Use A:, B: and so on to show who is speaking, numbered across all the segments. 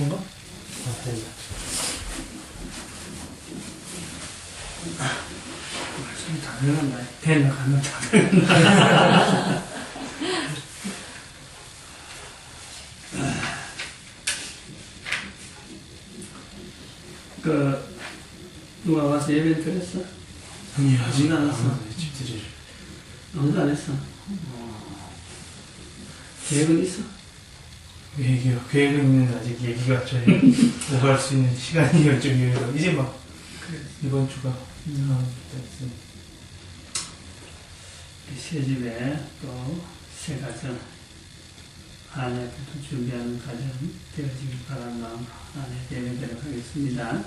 A: 건가? 아, 됐다.
B: 말씀이 다 들어간다. 대나 가면 다 들어간다. 누가 와서 예배 드렸어?
A: 아니,
B: 아직 안 왔어.
A: 집들이를.
B: 아무도 안 했어. 계획은 있어?
A: 계획은 있는데 아직 얘기가 저희 오갈 수 있는 시간이 열정이에요. 이제 막 이번 주가 됐습니다.
B: 새 집에 또 새 가정 아내부터 준비하는 가정 되어지길 바라는 마음으로 아내 예배드리도록 하겠습니다.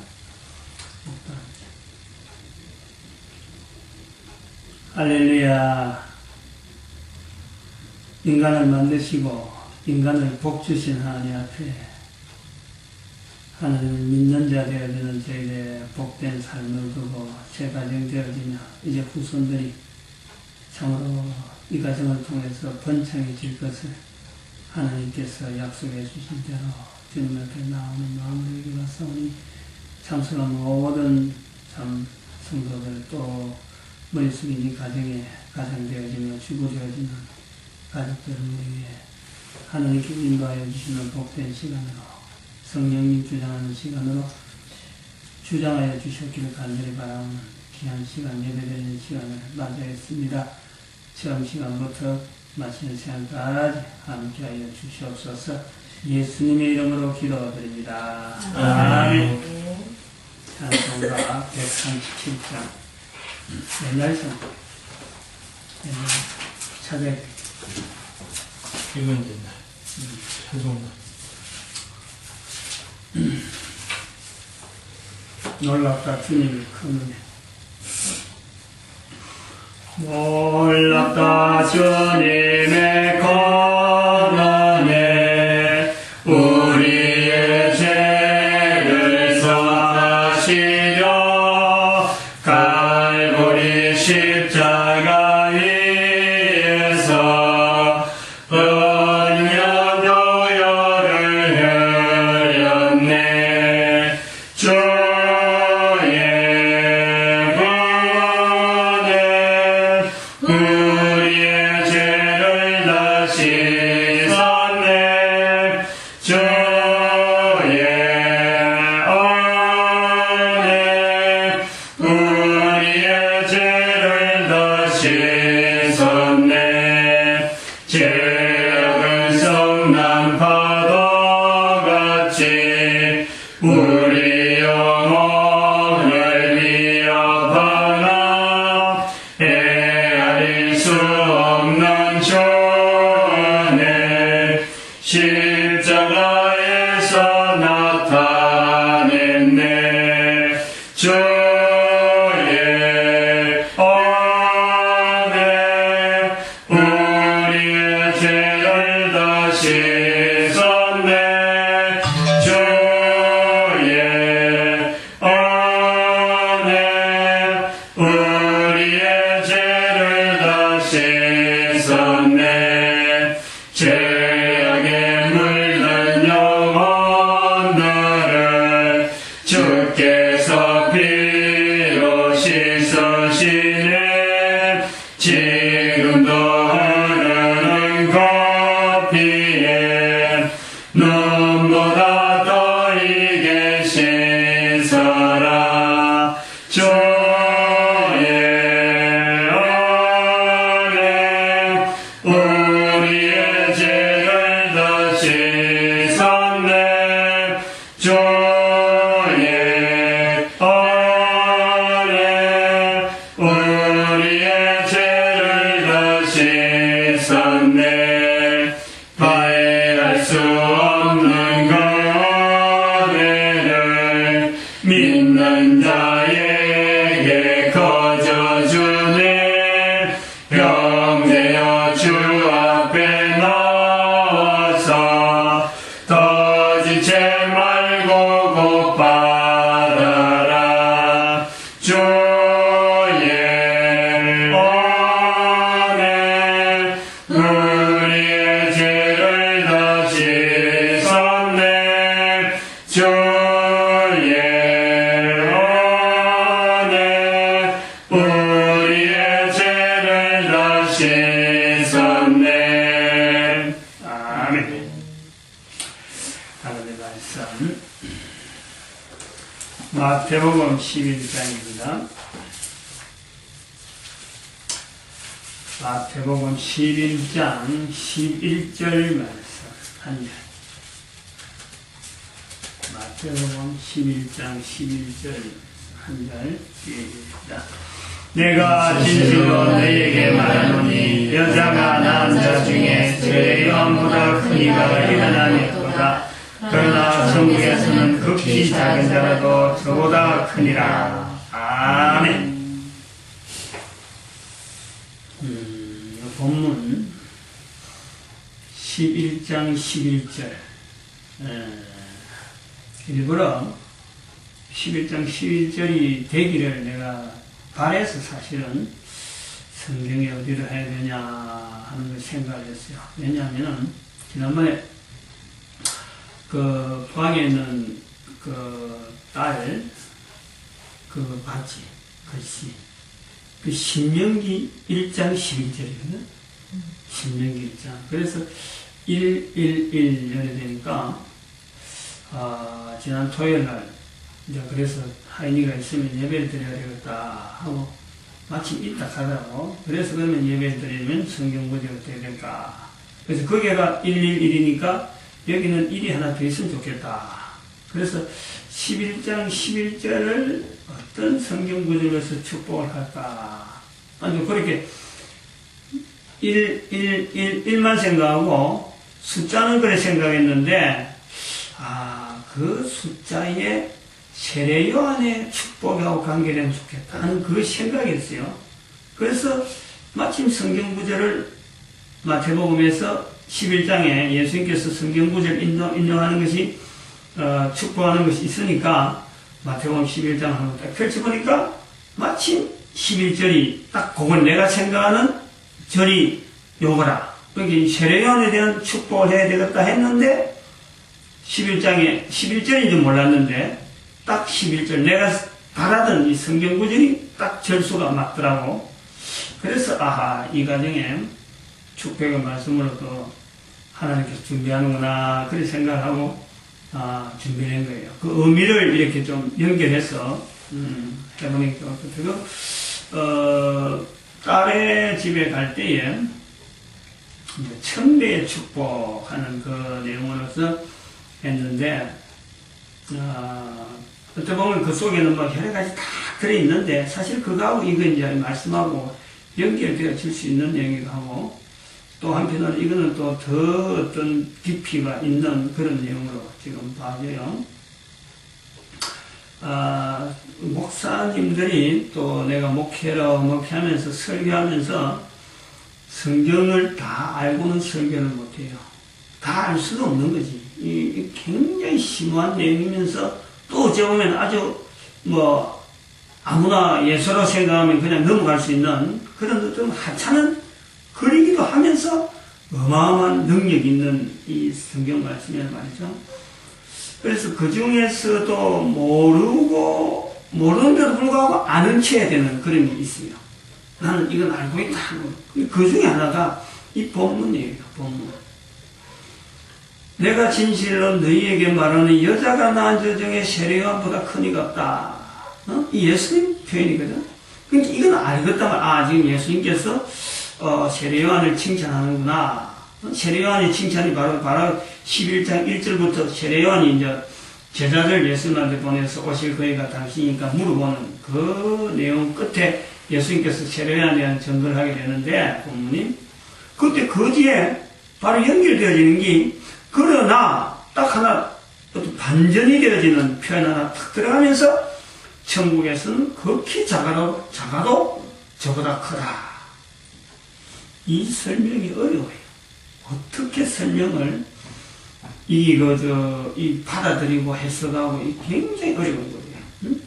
B: 할렐루야. 인간을 만드시고 인간을 복 주신 하나님 앞에 하나님을 믿는 자 되어지는 저희들의 복된 삶을 두고 새 가정 되어지며 이제 후손들이 참으로 이 가정을 통해서 번창해질 것을 하나님께서 약속해 주신 대로 주님 앞에 나오는 마음으로 여기 왔사오니 참수가 모든 참 성도들 또 머리 숙인 이 가정에 가장되어지며 주고되어지는 가족들을 위해 하나님께 인도하여 주시는 복된 시간으로 성령님 주장하는 시간으로 주장하여 주셨기를 간절히 바라오는 귀한 시간 예배드리는 시간을 맞이했습니다. 처음 시간부터 마치는 시간까지 함께하여 주시옵소서. 예수님의 이름으로 기도드립니다. 아멘. 찬송가 137장 옛날 성 옛날 찾아야 돼.
A: 이건 옛날 찬송가.
B: 놀랍다 주님의 큰 은혜. 놀랍다 주님의 큰 은혜. 우리의 죄를 사하시려 갈보리 십자가 위에서 은연 도열을 흘렸네. 우리의 죄를 다 씻었네. 주의 은혜 우리의 죄를 다 씻었네. 죄악은 성난 파도같이 우리 영혼을 위협하나 헤아릴 수 없는 주의 십자가에서 나타냈네. 주의 은혜 우리의 죄를 다 씻었네. 주의 은혜 우리의 죄를 다 씻었네. 죄악에 물든 영혼들을 주께서 피로 씻으시네. 지금도 흐르는 커피에 눈보다 더 이게 씻어라. 주의 은혜 우리의 죄를 다 씻었네. 주의 은혜 우리의 죄를 다 씻었네. 파해할 수 없는 그 은혜를 믿는 자에게 거저주네. 형제여 주 앞에 나와서 더 지체 말고 곧 받아라. 주의 은혜 우리의 죄를 다 씻었네. 하나님의 말씀 마태복음 11장입니다. 마태복음 11장 11절 말씀 한 절. 마태복음 11장 11절 한 절 읽습니다. 내가 진실로 너희에게 말하노니 여자가 낳은 자 중에 세례 요한보다 큰 이가 일어나겠도다. 그러나 천국에서는 극히 작은 자라도 저보다 크니라. 아멘. 본문 11장 11절 일부러 11장 11절이 되기를 내가 바래서 사실은 성경에 어디를 해야 되냐 하는 걸 생각을 했어요. 왜냐하면 지난번에 그 방에 있는 그 딸 그 봤지 글씨 그 신명기 1장 11절이거든. 신명기 1장. 그래서 111 열어야 되니까 지난 토요일 날 이제 그래서 하인이가 있으면 예배를 드려야 되겠다 하고 마침 있다 가더라고. 그래서 그러면 예배를 드리면 성경 구절이 어떻게 될까. 그래서 거기가 111이니까 여기는 1이 하나 더 있으면 좋겠다. 그래서 11장 11절을 어떤 성경 구절에서 축복을 할까. 아주 그렇게 1만 생각하고 숫자는 그래 생각했는데 그 숫자에 세례 요한의 축복하고 관계되면 좋겠다 하는 그 생각이었어요. 그래서 마침 성경 구절을 마태복음에서 11장에 예수님께서 성경 구절 인용하는 것이 축복하는 것이 있으니까 마태복음 11장 한번 딱 펼쳐보니까 마침 11절이 딱 그건 내가 생각하는 절이 요거라. 그러니까 세례 요한에 대한 축복을 해야 되겠다 했는데 11장에 11절인 줄 몰랐는데 딱 11절 내가 바라던 이 성경 구절이 딱 절수가 맞더라고. 그래서 이 가정에 축복의 말씀으로 또 하나님께서 준비하는구나 그렇게 생각하고 준비한 거예요. 그 의미를 이렇게 좀 연결해서 해보니까 그리고 딸의 집에 갈 때에 천배의 축복하는 그 내용으로서 했는데 어떻게 보면 그 속에는 뭐 여러 가지 다 들어있는데 사실 그거하고 이거 이제 말씀하고 연결되어질 수 있는 내용이기도 하고 또 한편으로는 이거는 또 더 어떤 깊이가 있는 그런 내용으로 지금 봐줘요. 목사님들이 또 내가 목회하면서 설교하면서 성경을 다 알고는 설교를 못해요. 다 알 수도 없는 거지. 이 굉장히 심오한 내용이면서 또 어찌 보면 아주 뭐 아무나 예서로 생각하면 그냥 넘어갈 수 있는 그런 좀 하찮은 글이기도 하면서 어마어마한 능력 있는 이 성경 말씀이란 말이죠. 그래서 그 중에서도 모르는데도 불구하고 아는 체해야 되는 그런 게 있어요. 나는 이건 알고 있다. 그 중에 하나가 이 본문이에요. 본문. 내가 진실로 너희에게 말하는 여자가 낳은 자 중에 세례 요한보다 큰 이가 없다. 이 예수님 표현이거든. 그러니까 이건 알겠단 말이야. 지금 예수님께서 세례 요한을 칭찬하는구나. 세례 요한의 칭찬이 바로 11장 1절부터 세례 요한이 이제 제자들 예수님한테 보내서 오실 거리가 당신이니까 물어보는 그 내용 끝에 예수님께서 세례 요한에 대한 증거를 하게 되는데 본문이 그때 그 뒤에 바로 연결되어지는 게 그러나 딱 하나 어떤 반전이 되어지는 표현 하나 탁 들어가면서 천국에서는 극히 작아도 저보다 크다. 이 설명이 어려워요. 어떻게 설명을 받아들이고 해석하고 굉장히 어려운 거예요.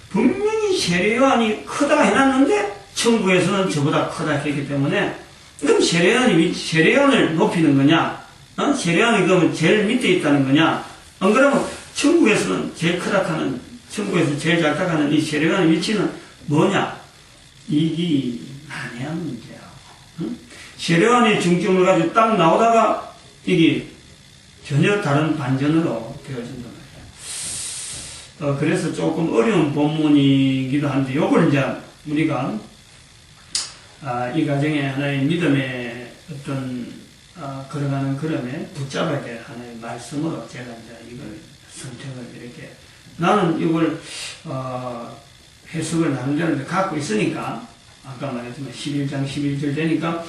B: 분명히 세례 요한이 크다 해놨는데 천국에서는 저보다 크다 했기 때문에 그럼 세례 요한을 높이는 거냐? 세례 요한이 그러면 제일 밑에 있다는 거냐? 안 그러면 천국에서는 제일 크다 하는 천국에서 제일 작다 하는 이 세례 요한의 위치는 뭐냐? 이게 난해한 문제야. 세례 요한의 중점을 가지고 딱 나오다가 이게 전혀 다른 반전으로 축복되어진단 말이에요. 그래서 조금 어려운 본문이기도 한데, 요걸 이제 우리가, 이 가정에 하나의 믿음의 어떤, 걸어가는 걸음에 붙잡아야 될 하나의 말씀으로 제가 이제 이걸 선택을 이렇게, 나는 이걸, 해석을 나름대로 갖고 있으니까, 아까 말했지만 11장 11절 되니까,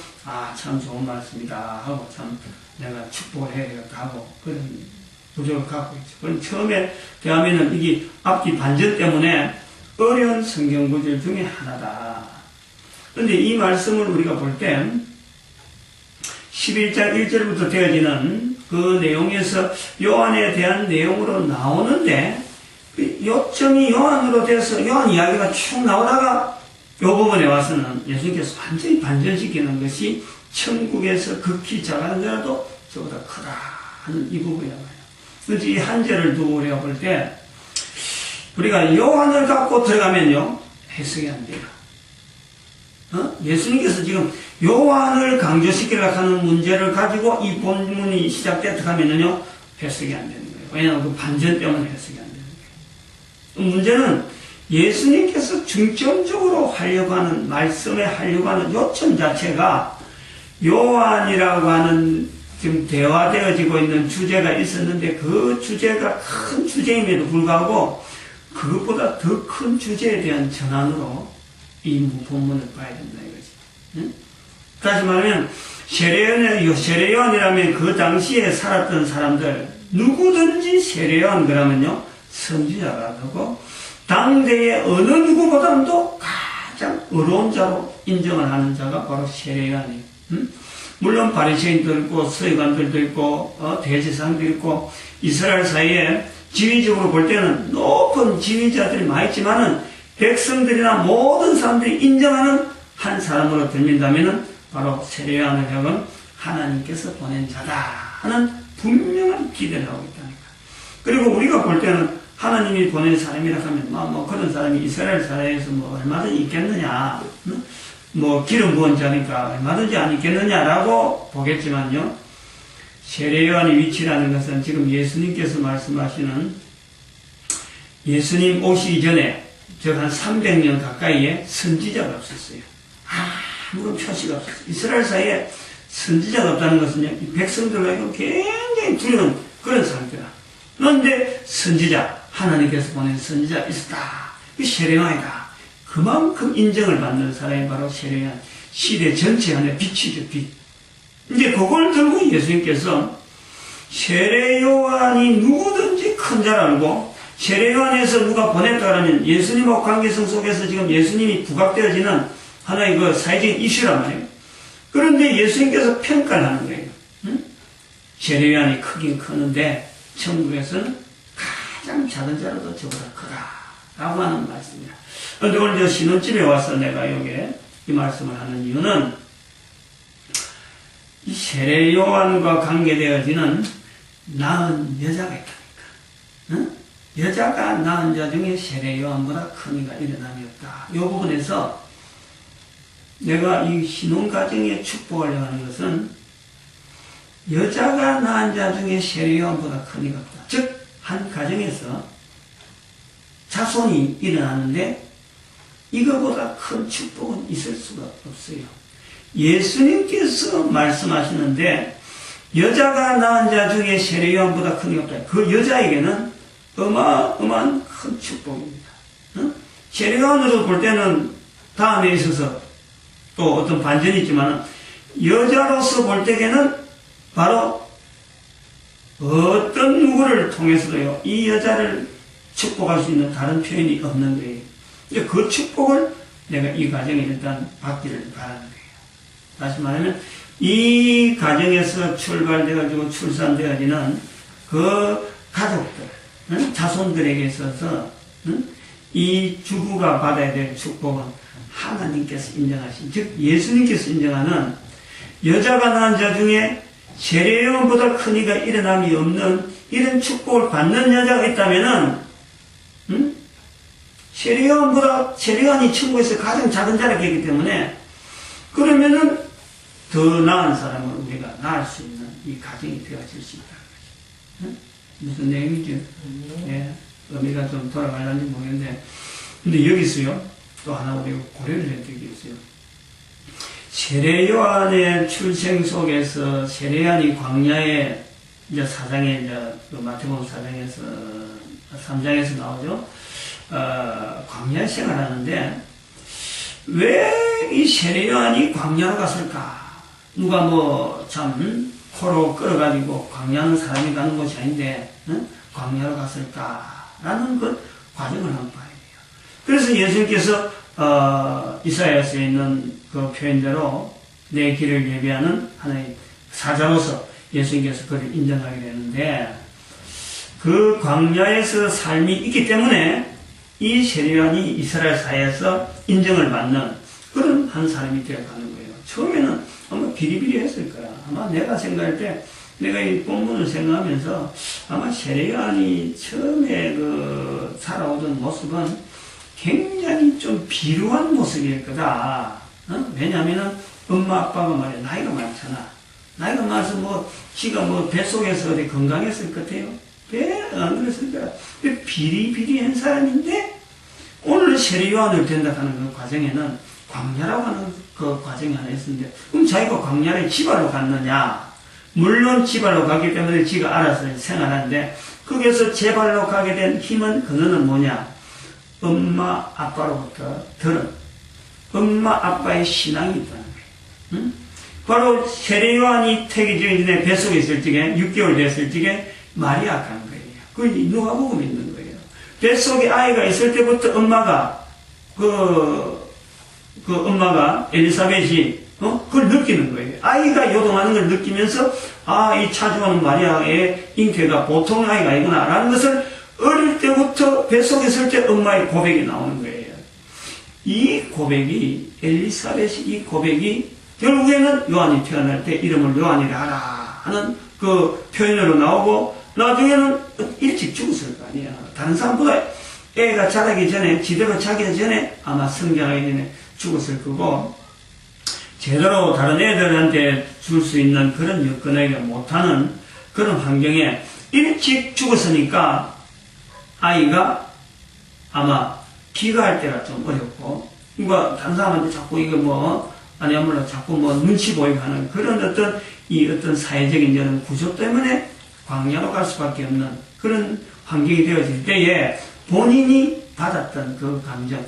B: 참 좋은 말씀이다 하고, 참 내가 축복을 해야 하고, 그런 부족을 갖고 있죠. 그럼 처음에 대하면은 이게 앞뒤 반전 때문에 어려운 성경 구절 중에 하나다. 그런데 이 말씀을 우리가 볼 때, 11장 1절부터 되어지는 그 내용에서 요한에 대한 내용으로 나오는데, 요점이 요한으로 돼서 요한 이야기가 쭉 나오다가 요 부분에 와서는 예수님께서 완전히 반전시키는 것이 천국에서 극히 작은 자라도 저보다 크다 하는 이 부분이란 말이에요. 그래서 이 한 절을 두고 우리가 볼 때, 우리가 요한을 갖고 들어가면요, 해석이 안 돼요. 예수님께서 지금 요한을 강조시키려고 하는 문제를 가지고 이 본문이 시작되다 하면은요, 해석이 안 되는 거예요. 왜냐하면 그 반전 때문에 해석이 안 되는 거예요. 문제는 예수님께서 중점적으로 하려고 하는, 말씀에 하려고 하는 요점 자체가 요한이라고 하는 지금 대화되어지고 있는 주제가 있었는데 그 주제가 큰 주제임에도 불구하고 그것보다 더 큰 주제에 대한 전환으로 이 본문을 봐야 된다 이거지. 응? 다시 말하면 세례요한이라면 그 당시에 살았던 사람들 누구든지 세례요한 그러면요 선지자가 되고 당대의 어느 누구보다도 가장 의로운 자로 인정을 하는 자가 바로 세례요한이에요. 응? 물론 바리새인도 있고 서기관들도 있고 대제사장도 있고 이스라엘 사이에 지위적으로 볼 때는 높은 지위자들이 많이 있지만은 백성들이나 모든 사람들이 인정하는 한 사람으로 들린다면은 바로 세례요한을 하여금 하나님께서 보낸 자다 하는 분명한 기대를 하고 있다니까. 그리고 우리가 볼 때는 하나님이 보낸 사람이라 하면 뭐 그런 사람이 이스라엘 사회에서 뭐 얼마든지 있겠느냐, 뭐 기름 부은 자니까 얼마든지 안 있겠느냐라고 보겠지만요. 세례요한의 위치라는 것은 지금 예수님께서 말씀하시는 예수님 오시기 전에 즉 한 300년 가까이에 선지자가 없었어요. 아무런 표시가 없었어요. 이스라엘 사이에 선지자가 없다는 것은요, 백성들에게 굉장히 두려운 그런 상태다. 그런데 선지자, 하나님께서 보낸 선지자가 있었다. 이 세례요한이다. 그만큼 인정을 받는 사람이 바로 세례요한. 시대 전체 안에 빛이죠, 빛. 이제 그걸 들고 예수님께서 세례요한이 누구든지 큰 줄 알고 세례요한에서 누가 보냈다 그러면 예수님과 관계성 속에서 지금 예수님이 부각되어지는 하나의 그 사회적인 이슈란 말이에요. 그런데 예수님께서 평가를 하는 거예요. 응? 세례요한이 크긴 크는데 천국에서는 가장 작은 자라도 저보다 크다 라고 하는 말씀입니다. 그런데 오늘 저 신혼집에 와서 내가 여기에 이 말씀을 하는 이유는 이 세례요한과 관계되어지는 낳은 여자가 있다니까. 응? 여자가 낳은 자 중에 세례요한보다 큰 이가 일어남이 없다. 이 부분에서 내가 이 신혼가정에 축복하려고 하는 것은 여자가 낳은 자 중에 세례요한보다 큰 이가 없다. 즉, 한 가정에서 자손이 일어나는데 이거보다 큰 축복은 있을 수가 없어요. 예수님께서 말씀하시는데 여자가 낳은 자 중에 세례요한보다 큰 이가 없다. 그 여자에게는 어마어마한 큰 축복입니다. 응? 세례요한으로 볼 때는 다음에 있어서 또 어떤 반전이 있지만 여자로서 볼 때에는 바로 어떤 누구를 통해서도요 이 여자를 축복할 수 있는 다른 표현이 없는 거예요. 이제 그 축복을 내가 이 가정에 일단 받기를 바라는 거예요. 다시 말하면 이 가정에서 출발되어지고 출산되어지는 그 가족들, 자손들에게 있어서 이 주부가 받아야 될 축복은 하나님께서 인정하신, 즉 예수님께서 인정하는 여자가 낳은 자 중에 세례요한보다 큰 이가 일어남이 없는 이런 축복을 받는 여자가 있다면은 세례요한이 천국에서 가장 작은 자라기 때문에 그러면은 더 나은 사람을 우리가 낳을 수 있는 이 가정이 되어질 수 있다는 거죠. 무슨 내용이죠? 예, 의미가 좀 돌아가려는지 모르겠는데, 근데 여기서요, 또 하나 우리가 고려를 해야 되겠어요. 세례 요한의 출생 속에서 세례 요한이 광야에 이제 사장에 이제 그 마태복음 4장에서 3장에서 나오죠. 광야 생활하는데 왜 이 세례 요한이 광야로 갔을까? 누가 뭐 참 코로 끌어가지고 광야는 사람이 가는 곳이 아닌데 광야로 갔을까라는 그 과정을 한번 봐야 돼요. 그래서 예수님께서 이사야서에 있는 그 표현대로 내 길을 예비하는 하나의 사자로서 예수님께서 그를 인정하게 되는데 그 광야에서 삶이 있기 때문에 이 세례 요한이 이스라엘 사회에서 인정을 받는 그런 한 사람이 되어가는 거예요. 처음에는 아마 비리비리했을 거야. 아마 내가 생각할 때 내가 이 본문을 생각하면서 아마 세례 요한이 처음에 그 살아오던 모습은 굉장히 좀 비루한 모습일 거다. 왜냐면은 엄마 아빠가 말이야 나이가 많잖아. 나이가 많아서 뭐 지가 뭐 뱃속에서 어디 건강했을 것 같아요. 안 그랬을 거야. 비리비리한 사람인데 오늘 세례 요한을 된다는 그 과정에는 광야라고 하는 그 과정이 하나 있었는데 그럼 자기가 광야를 지발로 갔느냐? 물론 지발로 가기 때문에 지가 알아서 생활하는데 거기에서 제발로 가게 된 힘은 그거는 뭐냐? 엄마 아빠로부터 들은 엄마 아빠의 신앙이 있다는 거예요. 바로 세례 요한이 태기 전에 뱃속에 있을 적에 6개월 됐을 적에 마리아 간 거예요. 그 누가복음에 있는 거예요. 뱃속에 아이가 있을 때부터 엄마가 엄마가 엘리사벳이 그걸 느끼는 거예요. 아이가 요동하는 걸 느끼면서 이 차주하는 마리아의 잉태가 보통 아이가 아니구나 라는 것을 어릴 때부터 뱃속에 있을 때 엄마의 고백이 나오는 거예요. 이 고백이 엘리사벳이 이 고백이 결국에는 요한이 태어날 때 이름을 요한이라 하라 하는 그 표현으로 나오고 나중에는 일찍 죽었을 거 아니야. 다른 사람보다 애가 자라기 전에 지대로 자기 전에 아마 성장하기 전에 죽었을 거고 제대로 다른 애들한테 줄 수 있는 그런 여건을 못하는 그런 환경에 일찍 죽었으니까 아이가 아마 귀가할 때가 좀 어렵고 누가 다른 사람한테 자꾸 이거 뭐 아니 아무나 자꾸 뭐 눈치 보이고 하는 그런 어떤 사회적인 이런 구조 때문에 광야로 갈 수밖에 없는 그런 환경이 되어질 때에 본인이 받았던 그 감정,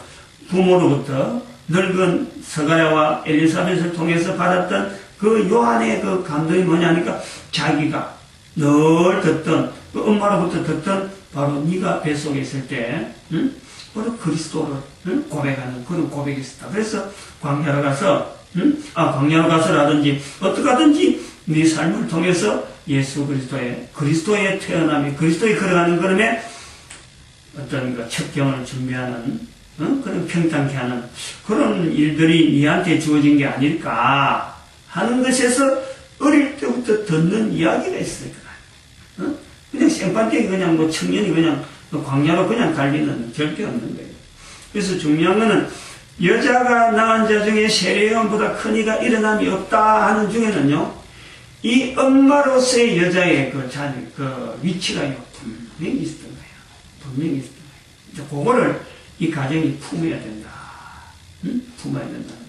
B: 부모로부터 늙은 서가랴와 엘리사벳을 통해서 받았던 그 요한의 그 감동이 뭐냐니까 자기가 늘 듣던 그 엄마로부터 듣던 바로 네가 뱃속에 있을 때 바로 그리스도를 고백하는 그런 고백이 있었다. 그래서 광야로 가서 광야로 가서라든지 어떻게 하든지 네 삶을 통해서 예수 그리스도의 태어남이 그리스도의 걸어가는 걸음에 어떤 그 첩경을 준비하는 그런 평탄케 하는 그런 일들이 네한테 주어진 게 아닐까 하는 것에서 어릴 때부터 듣는 이야기가 있을 거야. 그냥 생판되게 그냥 뭐 청년이 그냥 광야로 그냥 달리는 절대 없는 거예요. 그래서 중요한 거는 여자가 낳은 자 중에 세례 요한보다 큰 이가 일어남이 없다 하는 중에는요, 이 엄마로서의 여자의 그 위치가 분명히 있었던 거예요. 분명히 있었던 거예요. 그거를 이 가정이 품어야 된다. 품어야 된다는 거예요.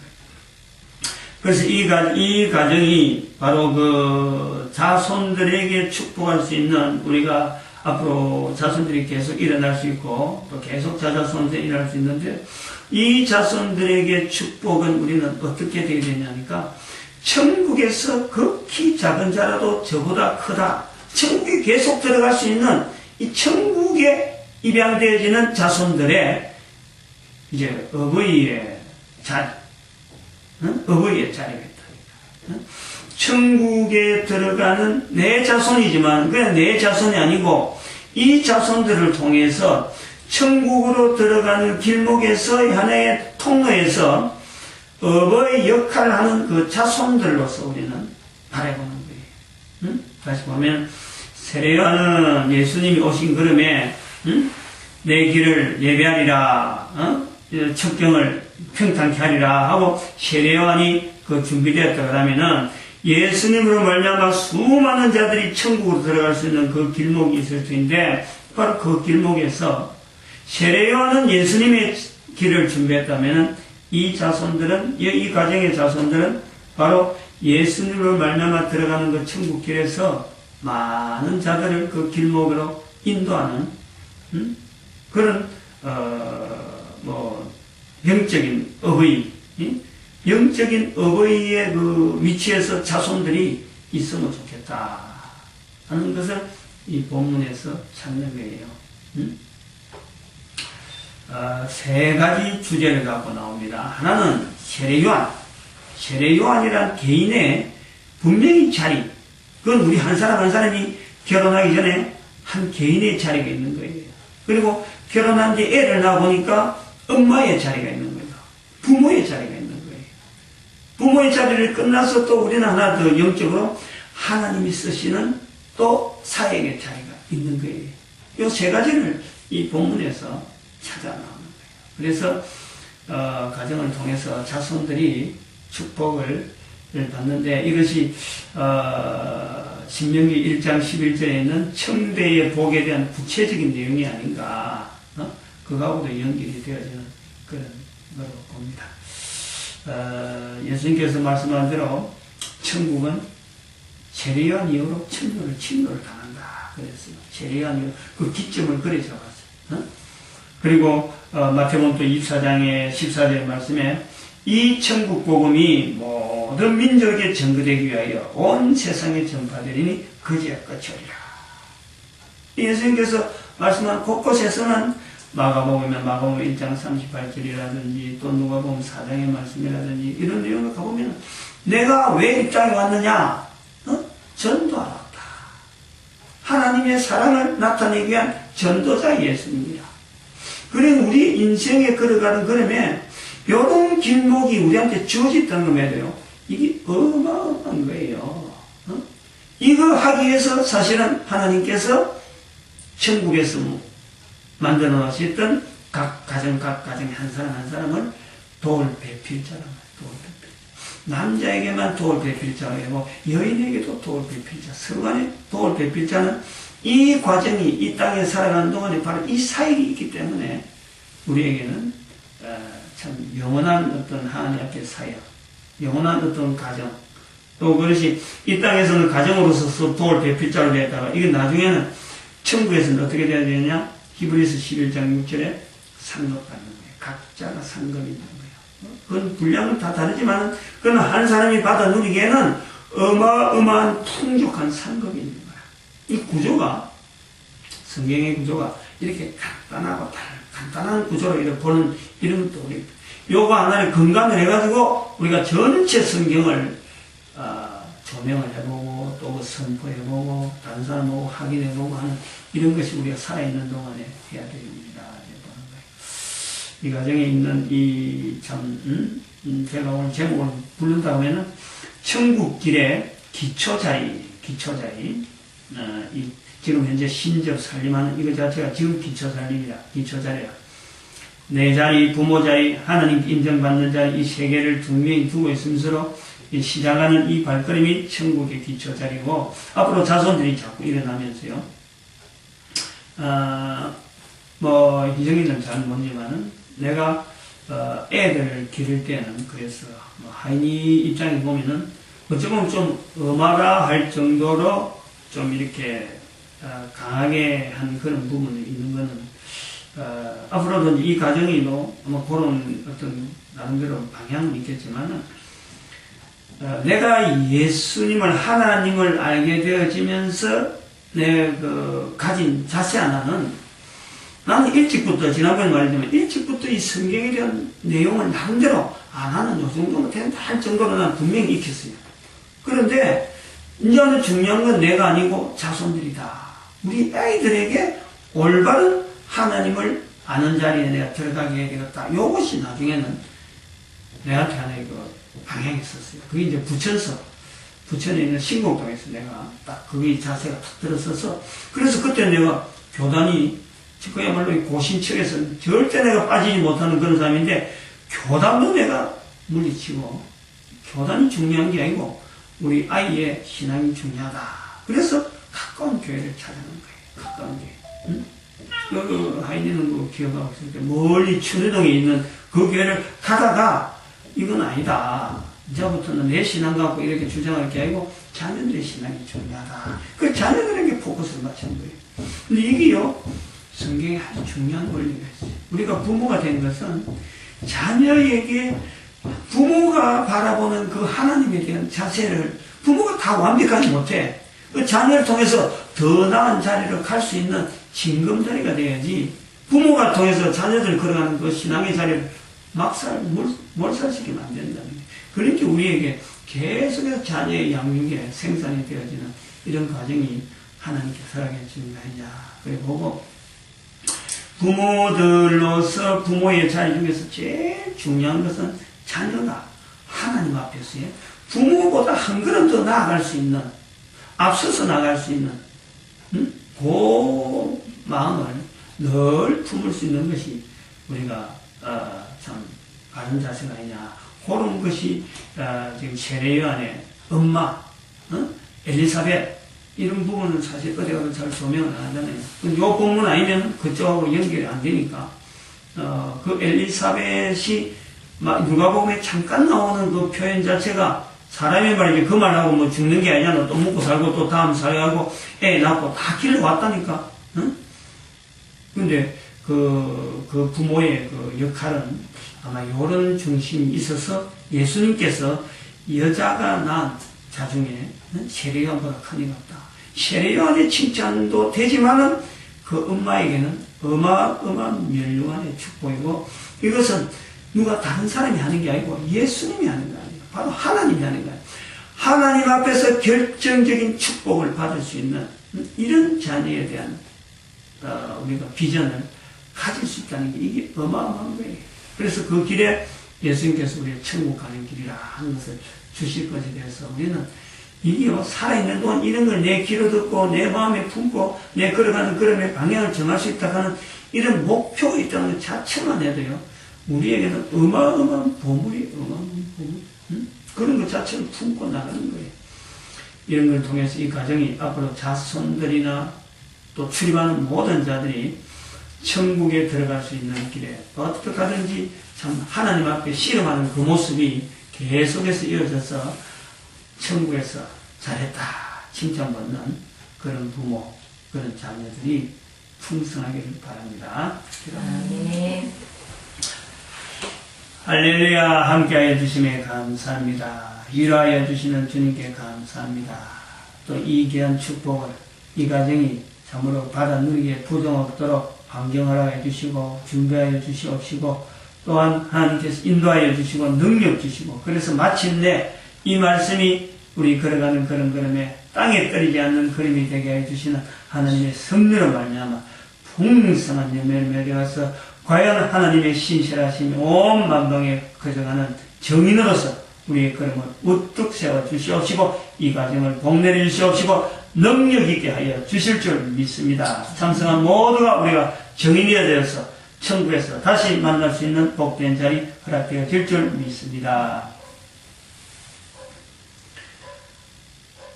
B: 그래서 이 가정이 바로 그 자손들에게 축복할 수 있는 우리가 앞으로 자손들이 계속 일어날 수 있고 또 계속 자손들이 일어날 수 있는데 이 자손들에게 축복은 우리는 어떻게 되어야 되냐니까 천국에서 극히 작은 자라도 저보다 크다. 천국에 계속 들어갈 수 있는 이 천국에 입양되어지는 자손들의 이제 어버이의 자리가 있다. 천국에 들어가는 내 자손이지만 그냥 내 자손이 아니고 이 자손들을 통해서 천국으로 들어가는 길목에서 하나의 통로에서 어버이 역할을 하는 그 자손들로서 우리는 바라보는 거예요. 다시 보면 세례 요한은 예수님이 오신 걸음에 내 길을 예배하리라, 첩경을 평탄케 하리라 하고 세례 요한이 그 준비되었다 그러면은 예수님으로 말미암아 수많은 자들이 천국으로 들어갈 수 있는 그 길목이 있을 텐데 바로 그 길목에서 세례 요한은 예수님의 길을 준비했다면 이 자손들은 이 가정의 자손들은 바로 예수님으로 말미암아 들어가는 그 천국 길에서 많은 자들을 그 길목으로 인도하는 그런 영적인 어버이, 영적인 어버이의 그 위치에서 자손들이 있으면 좋겠다 하는 것을 이 본문에서 찾는 거예요. 세 가지 주제를 갖고 나옵니다. 하나는 세례요한. 세례요한이란 개인의 분명히 자리. 그건 우리 한 사람 한 사람이 결혼하기 전에 한 개인의 자리가 있는 거예요. 그리고 결혼한 뒤 애를 낳아보니까 엄마의 자리가 있는 거예요. 부모의 자리가 있는 거예요. 부모의 자리를 끝나서 또 우리는 하나 더 영적으로 하나님이 쓰시는 또 사역의 자리가 있는 거예요. 이 세 가지를 이 본문에서 찾아 나오는 거예요. 그래서 가정을 통해서 자손들이 축복을 받는데 이것이 신명기 1장 11절에 있는 청대의 복에 대한 구체적인 내용이 아닌가 그거하고도 연결이 되어지는 그런 걸로 봅니다. 예수님께서 말씀한 대로 천국은 세례요한 이후로 천국을 침노를 당한다 그랬어요. 세례요한 이후 그 기점을 그래 잡았어요. 그리고 마태복음 24장의 14절 말씀에 이 천국 복음이 모든 민족에 전거되기 위하여 온 세상에 전파되리니 그제야 끝이 오리라. 예수님께서 말씀한 곳곳에서는 마가복음이면 마가복음 1장 38절이라든지 또 누가복음 4장의 말씀이라든지 이런 내용을 가보면 내가 왜 이 땅에 왔느냐? 전도하러 왔다. 하나님의 사랑을 나타내기 위한 전도자 예수님이라. 그래 우리 인생에 걸어가는 걸음에 이런 길목이 우리한테 주어졌다는 거 말이에요. 이게 어마어마한 거예요. 이거 하기 위해서 사실은 하나님께서 천국에서 만들어 놓으셨던 각 가정의 한 사람 한 사람을 도울 배필자란 말이에요. 도울 배필자. 남자에게만 도울 배필자고 여인에게도 도울 배필자. 서로 간에 도울 배필자는 이 과정이 이 땅에 살아가는 동안에 바로 이 사역이 있기 때문에 우리에게는 참 영원한 어떤 하나님 앞에 사역, 영원한 어떤 가정, 또 그것이 이 땅에서는 가정으로서 도울 배필자로 되었다가 이게 나중에는 천국에서는 어떻게 되어야 되느냐? 히브리서 11장 6절에 상급받는 거예요. 각자가 상급이 있는 거예요. 그건 분량은 다 다르지만 그건 한 사람이 받아 누리기에는 어마어마한 풍족한 상급이 있는 거야. 이 구조가 성경의 구조가 이렇게 간단한 구조로 이렇게 보는 이런 것도 우리 요거 하나를 건강을 해가지고 우리가 전체 성경을 조명을 해보고 또 선포해보고 다른 사람하고 확인해보고 하는 이런 것이 우리가 살아있는 동안에 해야 됩니다. 이 가정에 있는 이 참 제가 오늘 제목을 부른다고 하면은 천국길의 기초자리 지금 현재 신접 살림하는 이거 자체가 지금 기초자리야. 내 자리, 부모 자리, 하나님 인정받는 자리 이 세 개를 분명히 두고 있으면서 시작하는 이 발걸음이 천국의 기초자리고 앞으로 자손들이 자꾸 일어나면서요. 희정이는 잘 모르지만은 내가 애들을 기를 때는 그래서 하인이 입장에 보면은 어쩌면 좀 엄하라 할 정도로 좀 이렇게 강하게 한 그런 부분이 있는 거는 앞으로도 이 가정이도 아마 그런 어떤 나름대로 방향은 있겠지만은 내가 예수님을 하나님을 알게 되어지면서 내 가진 자세 하나는 나는 일찍부터 지난번에 말했지만 일찍부터 이 성경에 대한 내용을 나름대로 나는 요 정도면 된다 할 정도로 난 분명히 익혔어요. 그런데 이제는 중요한 건 내가 아니고 자손들이다. 우리 아이들에게 올바른 하나님을 아는 자리에 내가 들어가게 되었다. 이것이 나중에는 내한테 하나의 방향이 있었어요. 그게 이제 부천에 있는 신곡동에서 내가 딱 그게 자세가 탁 들어서서 그래서 그때 내가 교단이 그야말로 고신척에서 절대 내가 빠지지 못하는 그런 사람인데 교단도 내가 물리치고 교단이 중요한 게 아니고 우리 아이의 신앙이 중요하다. 그래서 가까운 교회를 찾아가는 거예요. 가까운 교회. 응? 그 하이디는 그 기억하고 있을 때 멀리 천회동에 있는 그 교회를 가다가 이건 아니다. 이제부터는 내 신앙 갖고 이렇게 주장할 게 아니고 자녀들의 신앙이 중요하다. 그 자녀들에게 포커스를 맞춘 거예요. 근데 이게요, 성경에 아주 중요한 원리가 있어요. 우리가 부모가 된 것은 자녀에게 부모가 바라보는 그 하나님에 대한 자세를 부모가 다 완벽하지 못해. 그 자녀를 통해서 더 나은 자리로 갈 수 있는 징검다리가 돼야지 부모가 통해서 자녀들 걸어가는 그 신앙의 자리를 몰살시키면 안 된다는 거예요. 그러니까 우리에게 계속해서 자녀의 양육에 생산이 되어지는 이런 과정이 하나님께 허락해 주는 거 아니냐. 그래 보고 부모들로서 부모의 자리 중에서 제일 중요한 것은 자녀가 하나님 앞에서의 부모보다 한 걸음 더 나아갈 수 있는, 앞서서 나갈 수 있는 그 마음을 늘 품을 수 있는 것이 우리가 참 바른 자세가 아니냐. 그런 것이 지금 세례요한의 엄마 엘리사벳 이런 부분은 사실 어디 가서 잘 조명을 안 하잖아요. 이 본문 아니면 그쪽하고 연결이 안 되니까 그 엘리사벳이 누가복음에 잠깐 나오는 그 표현 자체가 사람의 말이지 그 말하고 뭐 죽는 게 아니잖아. 또 먹고 살고 또 다음 살고 애 낳고 다 길러왔다니까. 근데 그 부모의 그 역할은 아마 이런 중심이 있어서 예수님께서 여자가 낳은 자 중에 세례요한보다 큰 이가 없다. 세례요한의 칭찬도 되지만은 그 엄마에게는 어마어마한 멸류관의 축복이고 이것은 누가 다른 사람이 하는 게 아니고 예수님이 하는 거 아니에요. 바로 하나님이 하는 거예요. 하나님 앞에서 결정적인 축복을 받을 수 있는 이런 자녀에 대한 우리가 비전을 가질 수 있다는 게 이게 어마어마한 거예요. 그래서 그 길에 예수님께서 우리의 천국 가는 길이라 하는 것을 주실 것에 대해서 우리는 이게요, 살아있는 동안 이런 걸 내 귀로 듣고 내 마음에 품고 내 걸어가는 걸음의 방향을 정할 수 있다 하는 이런 목표가 있다는 것 자체만 해도요, 우리에게는 어마어마한 보물이 어마어마한 보물, 그런 것 자체를 품고 나가는 거예요. 이런 걸 통해서 이 가정이 앞으로 자손들이나 또 출입하는 모든 자들이 천국에 들어갈 수 있는 길에 어떻게 가든지 참 하나님 앞에 씨름하는 그 모습이 계속해서 이어져서 천국에서 잘했다 칭찬받는 그런 부모, 그런 자녀들이 풍성하기를 바랍니다.
C: 아멘.
B: 할렐루야. 함께하여 주심에 감사합니다. 위로하여 주시는 주님께 감사합니다. 또 이 귀한 축복을 이 가정이 참으로 받아 누리기에 부정 없도록 환경하여 주시고 준비하여 주시옵시고 또한 하나님께서 인도하여 주시고 능력 주시고 그래서 마침내 이 말씀이 우리 걸어가는 그런 걸음에 땅에 떨어지지 않는 걸음이 되게 해 주시는 하나님의 섭리로 말미암아 풍성한 열매를 맺어서 과연 하나님의 신실하심이 온 만방에 거저가는 정인으로서 우리의 걸음을 우뚝 세워 주시옵시고 이 가정을 복내려 주시옵시고 능력 있게 하여 주실 줄 믿습니다. 참성한 모두가 우리가 정인이 되어서 천국에서 다시 만날 수 있는 복된 자리 허락되어 질 줄 믿습니다.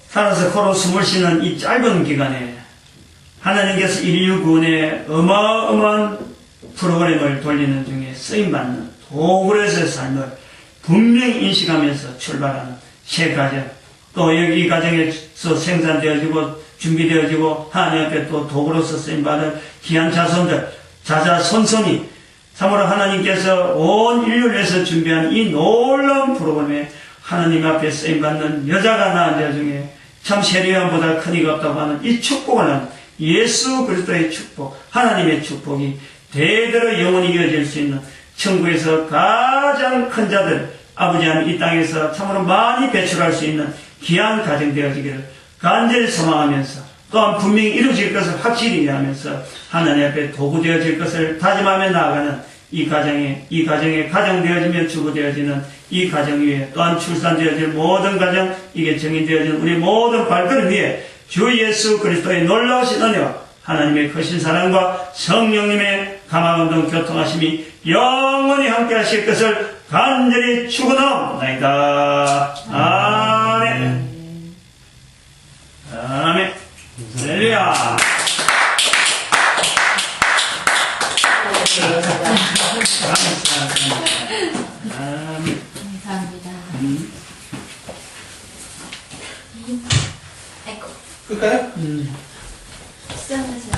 B: 살아서 코로 숨을 쉬는 이 짧은 기간에 하나님께서 인류 구원의 어마어마한 프로그램을 돌리는 중에 쓰임받는 도굴에서의 삶을 분명히 인식하면서 출발하는 새 가정, 또 여기 이 가정에서 생산되어지고 준비되어지고 하나님 앞에 또 도구로서 쓰임받을 귀한 자손들, 자자손손이 참으로 하나님께서 온 인류를 위해서 준비한 이 놀라운 프로그램에 하나님 앞에 쓰임받는 여자가 낳은 자 중에 참 세례요한보다 큰 이가 없다고 하는 이 축복을 하는 예수 그리스도의 축복, 하나님의 축복이 대대로 영원히 이어질 수 있는 천국에서 가장 큰 자들, 아버지 하나님 이 땅에서 참으로 많이 배출할 수 있는 귀한 가정 되어지기를 간절히 소망하면서 또한 분명히 이루어질 것을 확실히 이해하면서 하나님 앞에 도구 되어질 것을 다짐하며 나아가는 이 가정에 가정되어지며 주부되어지는 이 가정 위에 또한 출산되어질 모든 가정, 이게 정인되어지는 우리 모든 발걸음 위에 주 예수 그리스도의 놀라우신 은혜와 하나님의 크신 사랑과 성령님의 감화감동 교통하심이 영원히 함께 하실 것을 간절히 축원하옵나이다. 아멘. 아멘.
C: 감사합니다. 아이고,
A: 끌까요?
B: 음.
C: 수고하셨습니다.